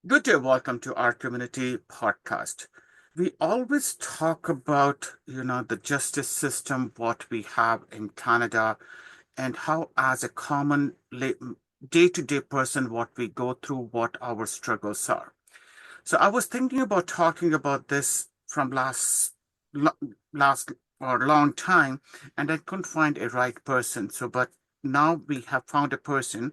Good day, welcome to our community podcast. We always talk about, the justice system, what we have in Canada, and how, as a common day-to-day person, what we go through, what our struggles are. So I was thinking about talking about this from lo- last or long time, and I couldn't find a right person. But now we have found a person.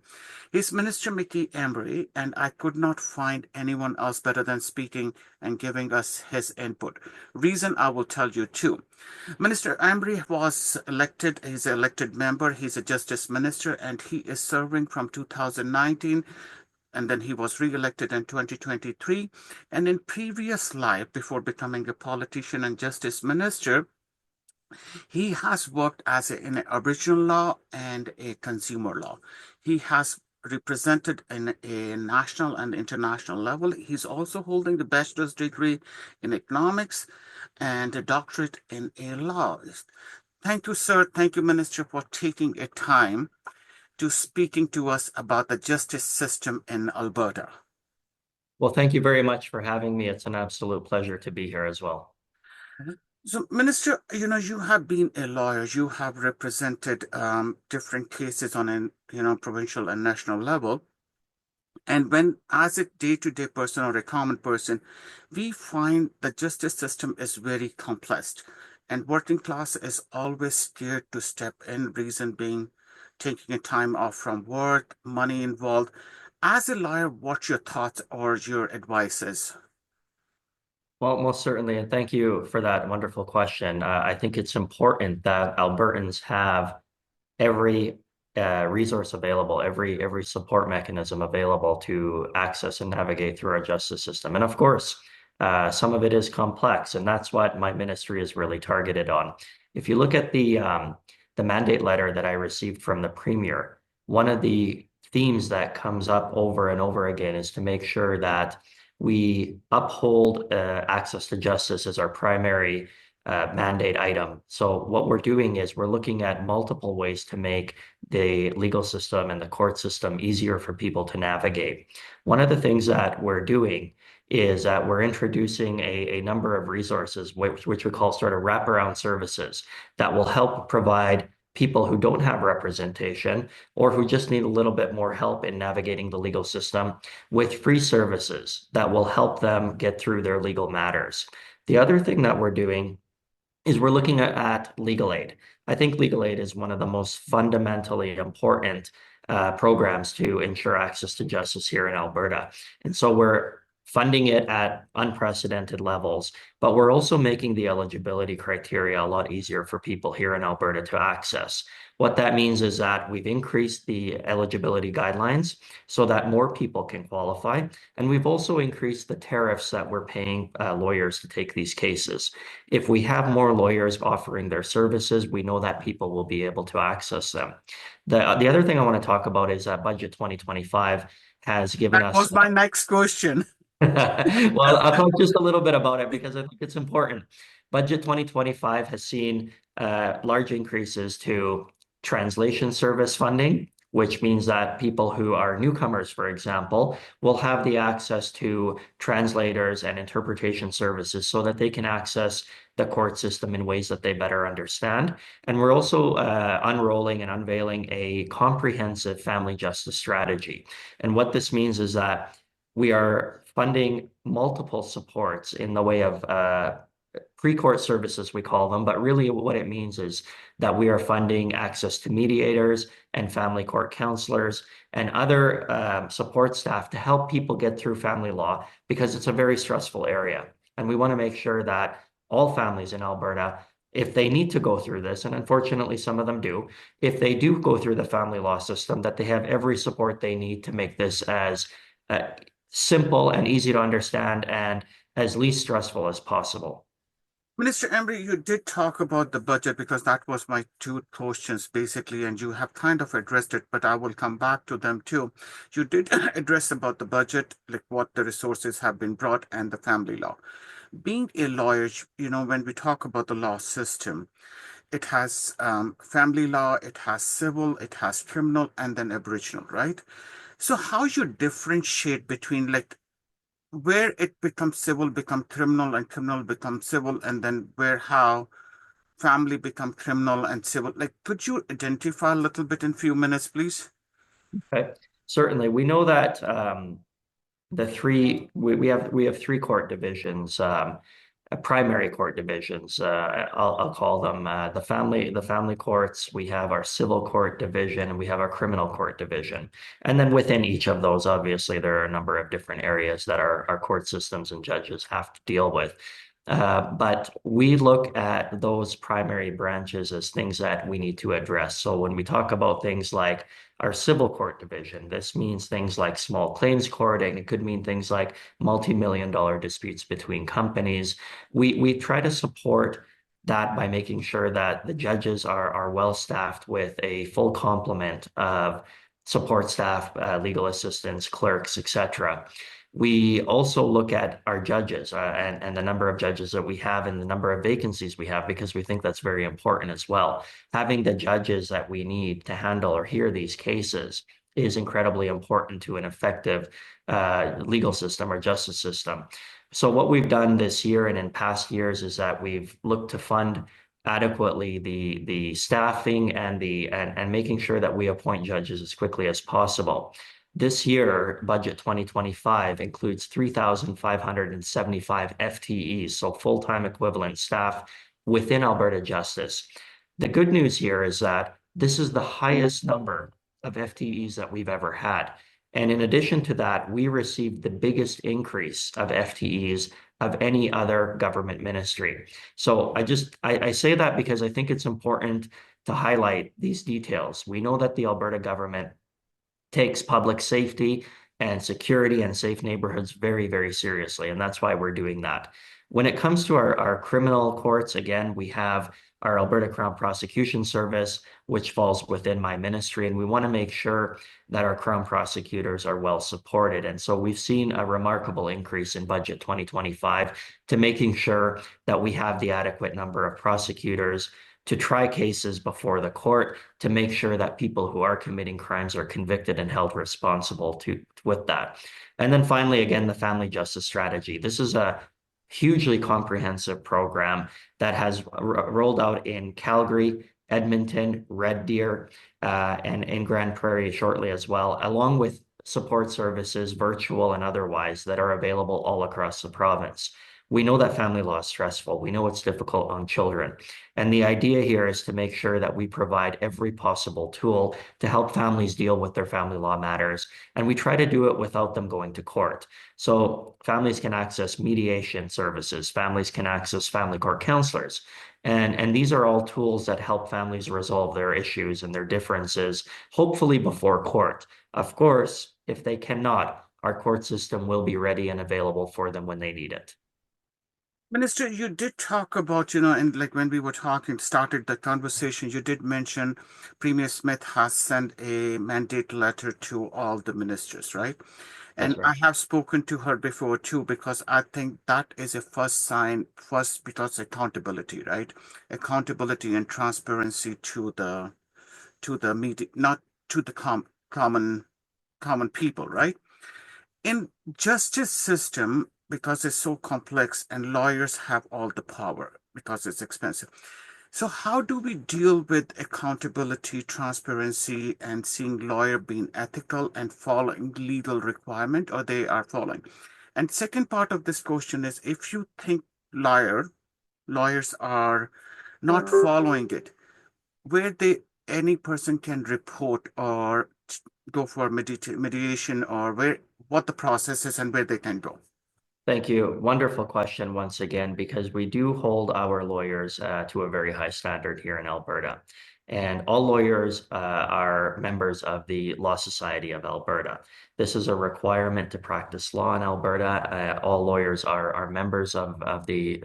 He's Minister Mickey Amery, and I could not find anyone else better than speaking and giving us his input. Reason I will tell you too. Minister Amery was elected, he's an elected member, he's a justice minister, and he is serving from 2019, and then he was re-elected in 2023. And in previous life, before becoming a politician and justice minister, he has worked in Aboriginal law and a consumer law. He has represented in a national and international level. He's also holding the bachelor's degree in economics and a doctorate in a law. Thank you, sir. Thank you, Minister, for taking a time to speaking to us about the justice system in Alberta. Well, thank you very much for having me. It's an absolute pleasure to be here as well. So, Minister, you have been a lawyer. You have represented different cases on a provincial and national level. And when, as a day-to-day person or a common person, we find the justice system is very complex, and working class is always scared to step in. Reason being, taking a time off from work, money involved. As a lawyer, what's your thoughts or your advices? Well, most certainly, and thank you for that wonderful question. I think it's important that Albertans have every resource available, every support mechanism available to access and navigate through our justice system. And of course, some of it is complex, and that's what my ministry is really targeted on. If you look at the mandate letter that I received from the Premier, one of the themes that comes up over and over again is to make sure that we uphold access to justice as our primary mandate item. So what we're doing is we're looking at multiple ways to make the legal system and the court system easier for people to navigate. One of the things that we're doing is that we're introducing a number of resources, which we call sort of wraparound services that will help provide people who don't have representation or who just need a little bit more help in navigating the legal system with free services that will help them get through their legal matters. The other thing that we're doing is we're looking at legal aid. I think legal aid is one of the most fundamentally important programs to ensure access to justice here in Alberta. And so we're funding it at unprecedented levels, but we're also making the eligibility criteria a lot easier for people here in Alberta to access. What that means is that we've increased the eligibility guidelines so that more people can qualify. And we've also increased the tariffs that we're paying lawyers to take these cases. If we have more lawyers offering their services, we know that people will be able to access them. The other thing I want to talk about is that Budget 2025 has given That us was my next question. well, I'll talk just a little bit about it because I think it's important. Budget 2025 has seen large increases to translation service funding, which means that people who are newcomers, for example, will have the access to translators and interpretation services so that they can access the court system in ways that they better understand. And we're also unrolling and unveiling a comprehensive family justice strategy. And what this means is that we are funding multiple supports in the way of pre-court services, we call them, but really what it means is that we are funding access to mediators and family court counselors and other support staff to help people get through family law because it's a very stressful area. And we want to make sure that all families in Alberta, if they need to go through this, and unfortunately some of them do, if they do go through the family law system, that they have every support they need to make this as uh, simple and easy to understand and as least stressful as possible. Minister Embry, you did talk about the budget because that was my two questions basically, and you have kind of addressed it, but I will come back to them too. You did address about the budget, like what the resources have been brought and the family law. Being a lawyer, when we talk about the law system, it has family law, it has civil, it has criminal, and then Aboriginal, right? So how you differentiate between like where it becomes civil become criminal and criminal become civil, and then where how family become criminal and civil. Like, could you identify a little bit in few minutes, please? Okay. Certainly, we know that we have three court divisions, primary court divisions. I'll call them the family courts. We have our civil court division, and we have our criminal court division. And then within each of those, obviously, there are a number of different areas that our court systems and judges have to deal with. But we look at those primary branches as things that we need to address. So when we talk about things like our civil court division, this means things like small claims courting. It could mean things like multi-million-dollar disputes between companies. We try to support that by making sure that the judges are well staffed with a full complement of support staff, legal assistants, clerks, etc. We also look at our judges and the number of judges that we have and the number of vacancies we have because we think that's very important as well. Having the judges that we need to handle or hear these cases is incredibly important to an effective legal system or justice system. So what we've done this year and in past years is that we've looked to fund adequately the staffing and making sure that we appoint judges as quickly as possible. This year, budget 2025 includes 3,575 FTEs, so full-time equivalent staff within Alberta Justice. The good news here is that this is the highest number of FTEs that we've ever had. And in addition to that, we received the biggest increase of FTEs of any other government ministry. So I say that because I think it's important to highlight these details. We know that the Alberta government takes public safety and security and safe neighborhoods very, very seriously. And that's why we're doing that. When it comes to our criminal courts, again, we have our Alberta Crown Prosecution Service, which falls within my ministry, and we want to make sure that our Crown prosecutors are well supported. And so we've seen a remarkable increase in budget 2025 to making sure that we have the adequate number of prosecutors to try cases before the court to make sure that people who are committing crimes are convicted and held responsible with that. And then finally, again, the family justice strategy. This is a hugely comprehensive program that has rolled out in Calgary, Edmonton, Red Deer, and in Grand Prairie shortly as well, along with support services, virtual and otherwise, that are available all across the province. We know that family law is stressful. We know it's difficult on children. And the idea here is to make sure that we provide every possible tool to help families deal with their family law matters. And we try to do it without them going to court. So families can access mediation services, families can access family court counselors. And these are all tools that help families resolve their issues and their differences, hopefully before court. Of course, if they cannot, our court system will be ready and available for them when they need it. Minister, you did talk about, and like when we were talking, started the conversation, you did mention Premier Smith has sent a mandate letter to all the ministers, right? That's And right. I have spoken to her before too, because I think that is a first sign, first because accountability, right? Accountability and transparency to the media, not to the common people, right? In justice system, because it's so complex and lawyers have all the power because it's expensive. So how do we deal with accountability, transparency, and seeing lawyer being ethical and following legal requirement, or they are following? And second part of this question is, if you think lawyers are not following it, where they any person can report or go for mediation, or where what the process is and where they can go. Thank you. Wonderful question once again, because we do hold our lawyers to a very high standard here in Alberta. And all lawyers are members of the Law Society of Alberta. This is a requirement to practice law in Alberta. All lawyers are members of the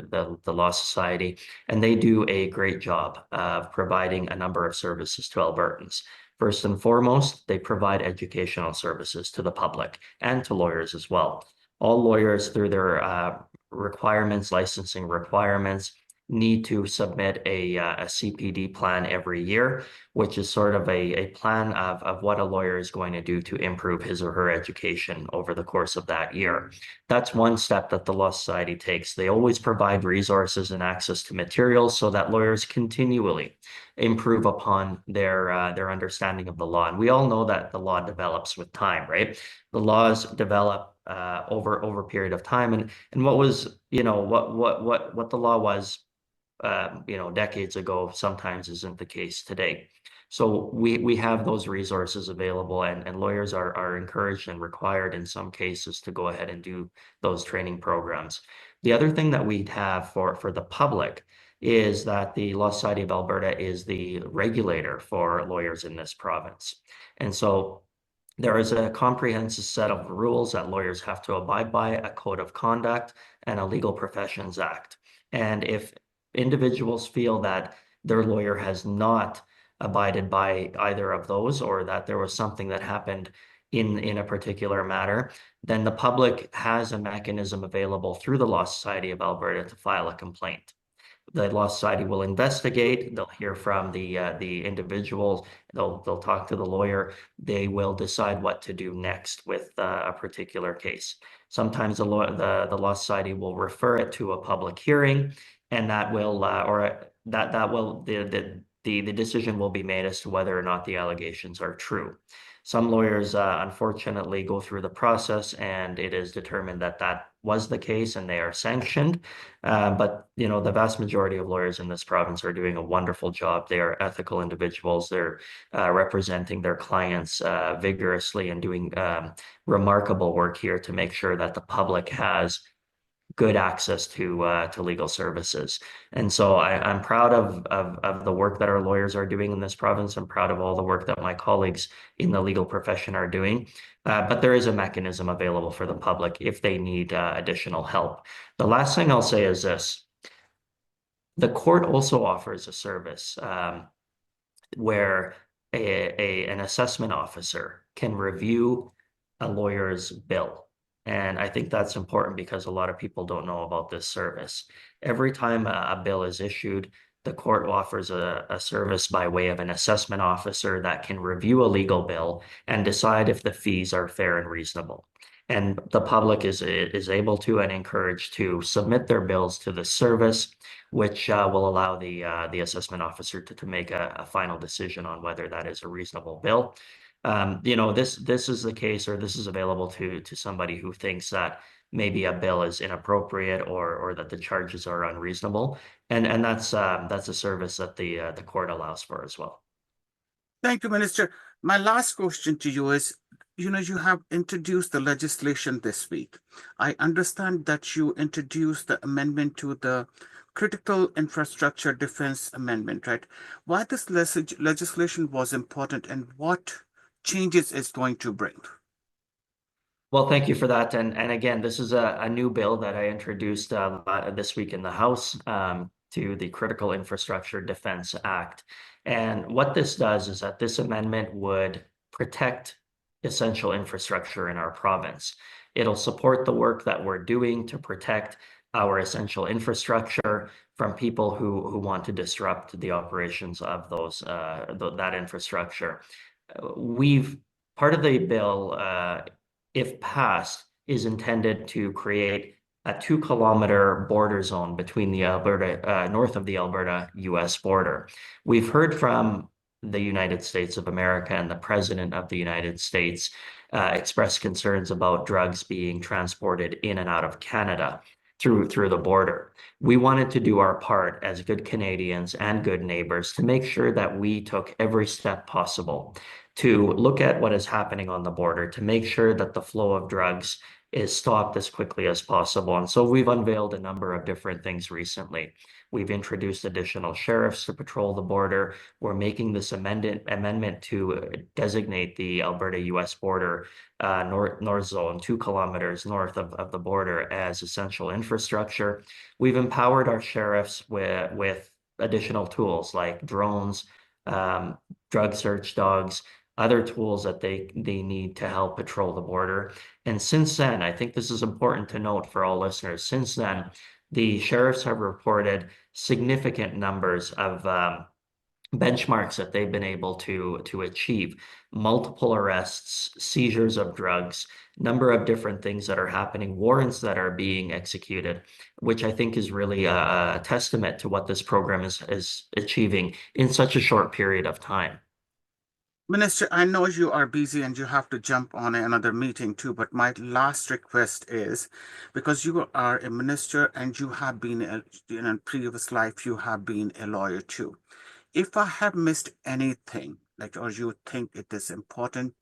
Law Society, and they do a great job of providing a number of services to Albertans. First and foremost, they provide educational services to the public and to lawyers as well. All lawyers, through their requirements, licensing requirements, need to submit a CPD plan every year, which is sort of a plan of what a lawyer is going to do to improve his or her education over the course of that year. That's one step that the Law Society takes. They always provide resources and access to materials so that lawyers continually improve upon their understanding of the law. And we all know that the law develops with time, right? The laws develop over a period of time, and what was what the law was decades ago sometimes isn't the case today. So we have those resources available, and lawyers are encouraged and required in some cases to go ahead and do those training programs. The other thing that we have for the public is that the Law Society of Alberta is the regulator for lawyers in this province. And so there is a comprehensive set of rules that lawyers have to abide by, a code of conduct, and a Legal Professions Act. And if individuals feel that their lawyer has not abided by either of those, or that there was something that happened in a particular matter, then the public has a mechanism available through the Law Society of Alberta to file a complaint. The Law Society will investigate. They'll hear from the individual. They'll talk to the lawyer. They will decide what to do next with a particular case. Sometimes the Law Society will refer it to a public hearing, and that will or that will the decision will be made as to whether or not the allegations are true. Some lawyers, unfortunately, go through the process, and it is determined that that was the case, and they are sanctioned. But the vast majority of lawyers in this province are doing a wonderful job. They are ethical individuals. They're representing their clients vigorously and doing remarkable work here to make sure that the public has good access to legal services. And so I'm proud of the work that our lawyers are doing in this province. I'm proud of all the work that my colleagues in the legal profession are doing. But there is a mechanism available for the public if they need additional help. The last thing I'll say is this. The court also offers a service where an assessment officer can review a lawyer's bill. And I think that's important because a lot of people don't know about this service. Every time a bill is issued, the court offers a service by way of an assessment officer that can review a legal bill and decide if the fees are fair and reasonable. And the public is able to and encouraged to submit their bills to the service, which will allow the assessment officer to make a final decision on whether that is a reasonable bill. This is the case, or this is available to somebody who thinks that maybe a bill is inappropriate or that the charges are unreasonable, and that's a service that the court allows for as well. Thank you, Minister. My last question to you is, you have introduced the legislation this week. I understand that you introduced the amendment to the Critical Infrastructure Defense Amendment, right? Why this legislation was important and what changes it's going to bring? Well, thank you for that. And again, this is a new bill that I introduced this week in the House to the Critical Infrastructure Defense Act. And what this does is that this amendment would protect essential infrastructure in our province. It'll support the work that we're doing to protect our essential infrastructure from people who want to disrupt the operations of that infrastructure. Part of the bill, if passed, is intended to create a 2-kilometer border zone between the Alberta, north of the Alberta US border. We've heard from the United States of America and the President of the United States express concerns about drugs being transported in and out of Canada through the border. We wanted to do our part as good Canadians and good neighbors to make sure that we took every step possible to look at what is happening on the border, to make sure that the flow of drugs is stopped as quickly as possible. And so we've unveiled a number of different things recently. We've introduced additional sheriffs to patrol the border. We're making this amendment to designate the Alberta US border north zone, 2 kilometers north of the border, as essential infrastructure. We've empowered our sheriffs with additional tools like drones, drug search dogs, other tools that they need to help patrol the border. And since then, I think this is important to note for all listeners, since then, the sheriffs have reported significant numbers of benchmarks that they've been able to achieve, multiple arrests, seizures of drugs, number of different things that are happening, warrants that are being executed, which I think is really a testament to what this program is achieving in such a short period of time. Minister, I know you are busy and you have to jump on another meeting too, but my last request is because you are a minister and you have been, in a previous life, you have been a lawyer too. If I have missed anything, like, or you think it is important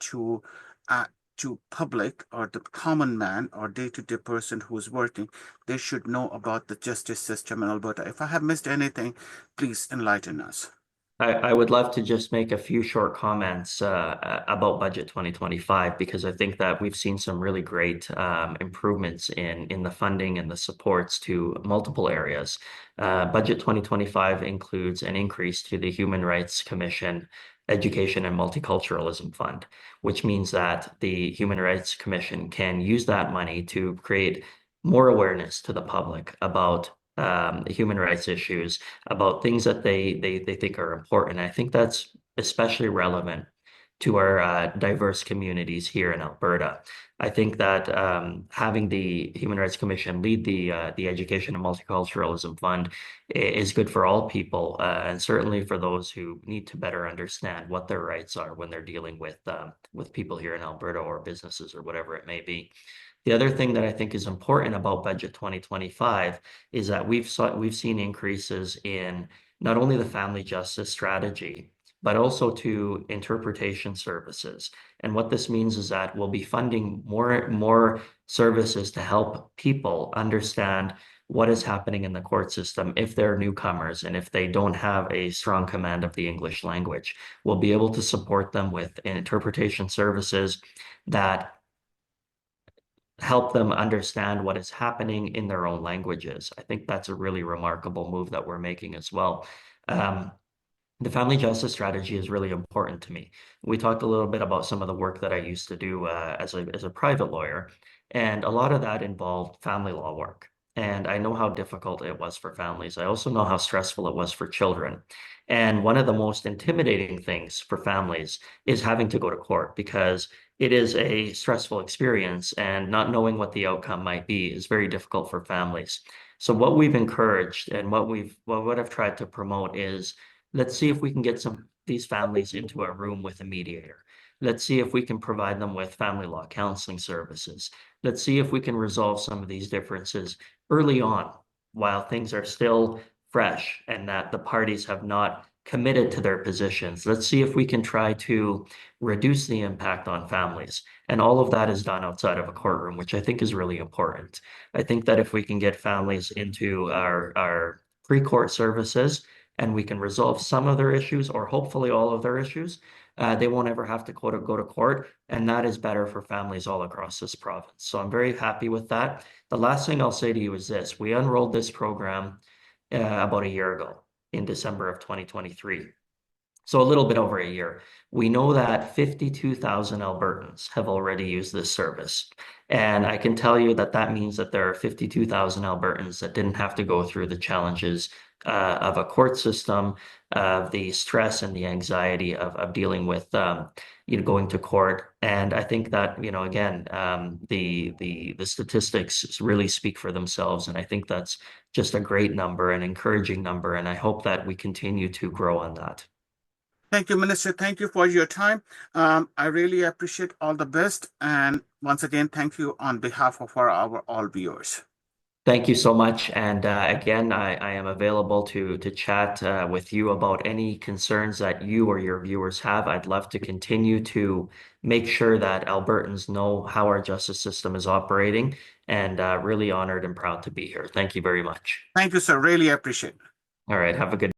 uh, to public or the common man or day-to-day person who's working, they should know about the justice system in Alberta. If I have missed anything, please enlighten us. I would love to just make a few short comments about Budget 2025 because I think that we've seen some really great improvements in the funding and the supports to multiple areas. Budget 2025 includes an increase to the Human Rights Commission Education and Multiculturalism Fund, which means that the Human Rights Commission can use that money to create more awareness to the public about human rights issues, about things that they think are important. I think that's especially relevant to our diverse communities here in Alberta. I think that having the Human Rights Commission lead the Education and Multiculturalism Fund is good for all people, and certainly for those who need to better understand what their rights are when they're dealing with people here in Alberta or businesses or whatever it may be. The other thing that I think is important about Budget 2025 is that we've seen increases in not only the family justice strategy, but also to interpretation services. And what this means is that we'll be funding more services to help people understand what is happening in the court system if they're newcomers and if they don't have a strong command of the English language. We'll be able to support them with interpretation services that help them understand what is happening in their own languages. I think that's a really remarkable move that we're making as well. Um, the family justice strategy is really important to me. We talked a little bit about some of the work that I used to do as a private lawyer, and a lot of that involved family law work. And I know how difficult it was for families. I also know how stressful it was for children. And one of the most intimidating things for families is having to go to court because it is a stressful experience, and not knowing what the outcome might be is very difficult for families. So what we've encouraged and what I've tried to promote is let's see if we can get these families into a room with a mediator. Let's see if we can provide them with family law counseling services. Let's see if we can resolve some of these differences early on while things are still fresh and that the parties have not committed to their positions. Let's see if we can try to reduce the impact on families. And all of that is done outside of a courtroom, which I think is really important. I think that if we can get families into our pre-court services and we can resolve some of their issues or hopefully all of their issues, they won't ever have to go to court. And that is better for families all across this province. So I'm very happy with that. The last thing I'll say to you is this. We unrolled this program about a year ago in December of 2023. So a little bit over a year. We know that 52,000 Albertans have already used this service. And I can tell you that that means that there are 52,000 Albertans that didn't have to go through the challenges of a court system, of the stress and the anxiety of dealing with going to court. And I think that, again, the statistics really speak for themselves. And I think that's just a great number, an encouraging number. And I hope that we continue to grow on that. Thank you, Minister. Thank you for your time. I really appreciate all the best. And once again, thank you on behalf of our all viewers. Thank you so much. And again, I am available to chat with you about any concerns that you or your viewers have. I'd love to continue to make sure that Albertans know how our justice system is operating, and really honored and proud to be here. Thank you very much. Thank you, sir. Really appreciate it. All right. Have a good